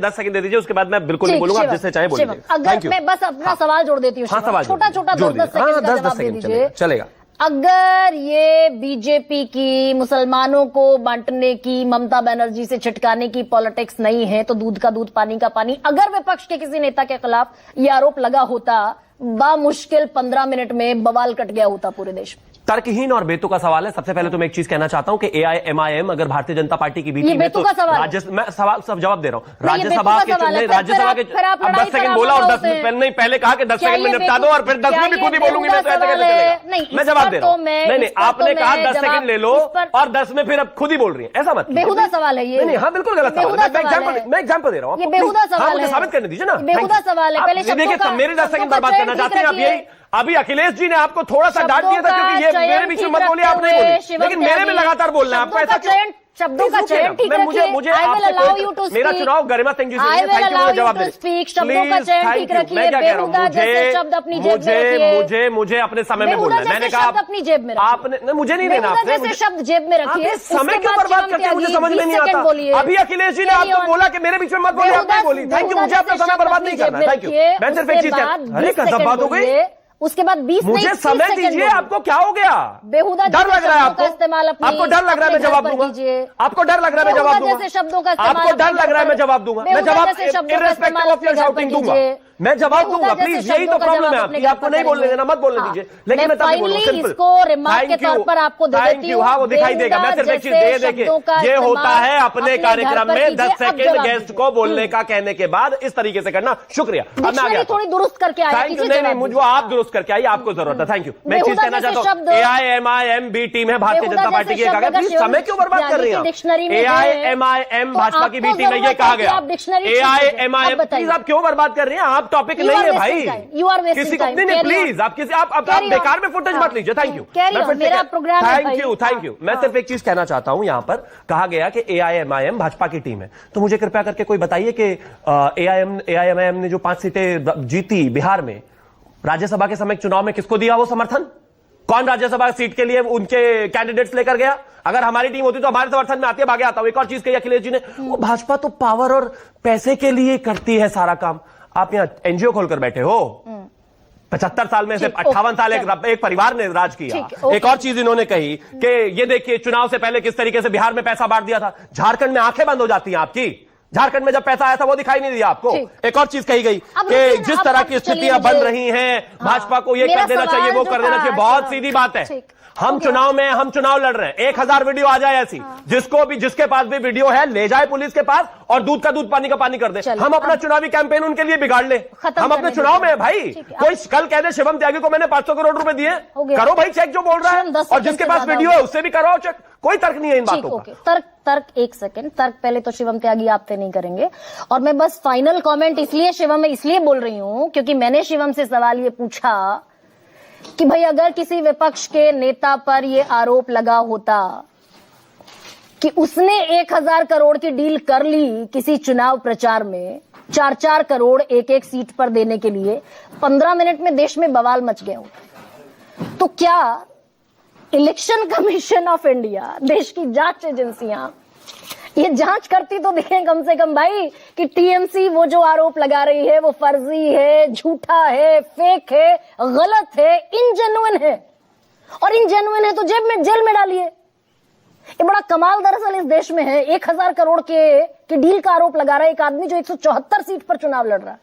10 second दे दीजिए, उसके बाद मैं बिल्कुल नहीं बोलूंगा, आप जिससे चाहे बोलिए। अगर मैं बस अपना सवाल जोड़ देती हूँ, छोटा छोटा 10-10 सेकंड का जवाब दे दीजिए, चलेगा। अगर ये बीजेपी की मुसलमानों को बांटने की, ममता बनर्जी से छिटकाने की पॉलिटिक्स नहीं है तो दूध का दूध पानी का पानी, अगर विपक्ष के किसी नेता के खिलाफ ये आरोप लगा होता, बामुश्किल 15 मिनट में बवाल कट गया होता पूरे देश में। तर्कहीन और बेतुका सवाल है। सबसे पहले तो मैं एक चीज कहना चाहता हूं कि AIMIM अगर भारतीय जनता पार्टी की भी टीम है तो मैं सवाल सब जवाब दे रहा हूं। राज्यसभा के चुनाव, राज्यसभा के 10 सेकंड बोला और 10 नहीं पहले कहा कि 10 सेकंड में निपटा दो और फिर 10 में भी खुद ही बोलूंगी मैं, तो ऐसा कैसे चलेगा? मैं जवाब दे रहा हूं। नहीं, आपने कहा 10 सेकंड ले लो और 10 में फिर अब खुद ही बोल रही है, ऐसा मत। बेहुदा सवाल है ये। नहीं, हाँ बिल्कुल गलत सवाल है। मैं एग्जाम्पल दे रहा हूँ, बेहुदा सवाल है, साबित करने दीजिए ना। बेहुदा सवाल है। पहले देखिए, मेरे 10 सेकंड बर्बाद करना चाहते हैं आप। यही अभी अखिलेश जी ने आपको थोड़ा सा डांट दिया था क्योंकि ये मेरे बीच में मत बोलिए, आप नहीं बोली, लेकिन मेरे में लगातार बोलना है आपको। ऐसा क्यों? शब्दों का चयन ठीक रखिए। मुझे मेरा चुनाव गरिमा सिंह जी से जवाब दे। शब्दों का चयन ठीक रखिए। बेहुदा जैसे शब्द अपनी जेब में रखिए। मुझे अपने समय में बोलना है। मैंने कहा अपनी जेब में आपने मुझे नहीं देना, जैसे शब्द जेब में रखिए। समय क्यों बर्बाद करते हैं, मुझे समझ में नहीं आता। अभी अखिलेश जी ने आपको बोला कि मेरे बीच में मत बोलिए, आप नहीं बोली। थैंक यू, मुझे अपना समय बर्बाद नहीं करना। Thank you. मैं सिर्फ एक चीज अरे गजब बात हो गई। उसके बाद 20 मुझे समय दीजिए। आपको क्या हो गया? बेहुदा डर लग रहा है आपको? आपको डर लग रहा है मैं जवाब दूंगा? आपको डर लग रहा है मैं जवाब दूंगा? शब्दों का आपको डर लग रहा है मैं जवाब दूंगा? मैं जवाब इर्रेस्पेक्टिव ऑफ योर शाउटिंग दूंगा, मैं जवाब दूंगा। प्लीज, यही तो प्रॉब्लम है आपकी, आपको नहीं बोलने देना, मत बोलने दीजिए। लेकिन मैं तभी बोलूं, सिंपल। Thank you. हाँ, वो दिखाई देगा। मैं सिर्फ एक चीज देखिए, ये होता है अपने कार्यक्रम में 10 सेकंड गेस्ट को बोलने का कहने के बाद इस तरीके से करना। शुक्रिया। अब मैं आ गया, थोड़ी दुरुस्त करके आया। नहीं, मुझे आप दुरुस्त करके आइए, आपको जरूरत है। Thank you. मैं एक चीज कहना चाहता हूँ, AIMIM बी टीम है भारतीय जनता पार्टी की। प्लीज समय क्यों बर्बाद कर रही है? AIMIM भाजपा की बी टीम है, ये कहा गया। AIMIM, प्लीज आप क्यों बर्बाद कर रही हैं? आप टॉपिक नहीं है भाई, किसी को नहीं। प्लीज आप किसी आप बेकार में फुटेज मत लीजिए। Thank you. Thank you. मैं सिर्फ एक चीज कहना चाहता हूं, यहां पर कहा गया कि AIMIM भाजपा की टीम है, तो मुझे कृपया करके कोई बताइए कि AIMIM ने जो 5 सीटें जीती बिहार में, राज्यसभा के समय चुनाव में किसको दिया वो समर्थन? कौन राज्यसभा सीट के लिए उनके कैंडिडेट्स लेकर गया? अगर हमारी टीम होती तो हमारे समर्थन में आती है, भागे आता हूं। एक और चीज कही अखिलेश जी ने, वो भाजपा तो पावर और पैसे के लिए करती है सारा काम। आप यहाँ एनजीओ खोलकर बैठे हो। 75 साल में से 58 साल एक परिवार ने राज किया। एक और चीज इन्होंने कही कि ये देखिए चुनाव से पहले किस तरीके से बिहार में पैसा बांट दिया था। झारखंड में आंखें बंद हो जाती हैं आपकी। झारखंड में जब पैसा आया था वो दिखाई नहीं दिया आपको। एक और चीज कही गई कि जिस तरह की स्थितियां बन रही हैं, भाजपा को ये कर देना चाहिए, वो कर देना चाहिए। बहुत सीधी बात है। हम चुनाव लड़ रहे हैं। 1000 वीडियो आ जाए ऐसी, जिसके पास भी वीडियो है ले जाए पुलिस के पास और दूध का दूध पानी का पानी कर दे। हम अपना चुनावी कैंपेन उनके लिए बिगाड़ ले। हम अपने चुनाव में है भाई। कोई कल कह दे शिवम त्यागी को मैंने 500 करोड़ रुपए दिए, करो भाई चेक जो बोल रहा है, और जिसके पास वीडियो है उससे भी करो चेक। कोई तर्क नहीं है इन बातों का। तर्क एक सेकंड, तर्क पहले तो शिवम त्यागी आपसे नहीं करेंगे। और मैं बस फाइनल कमेंट इसलिए शिवम में इसलिए बोल रही हूं क्योंकि मैंने शिवम से सवाल ये पूछा कि भाई अगर किसी विपक्ष के नेता पर ये आरोप लगा होता कि उसने 1000 करोड़ की डील कर ली किसी चुनाव प्रचार में, 4-4 करोड़ एक सीट पर देने के लिए, 15 मिनट में देश में बवाल मच गया होता, तो क्या इलेक्शन कमीशन ऑफ इंडिया, देश की जांच एजेंसियां ये जांच करती तो दिखें कम से कम भाई कि टीएमसी वो जो आरोप लगा रही है वो फर्जी है, झूठा है, फेक है, गलत है, इनजेन्युइन है। और इनजेन्युइन है तो जेल में डालिए। ये बड़ा कमाल दरअसल इस देश में है। 1000 करोड़ के डील का आरोप लगा रहा है एक आदमी जो 174 सीट पर चुनाव लड़ रहा है।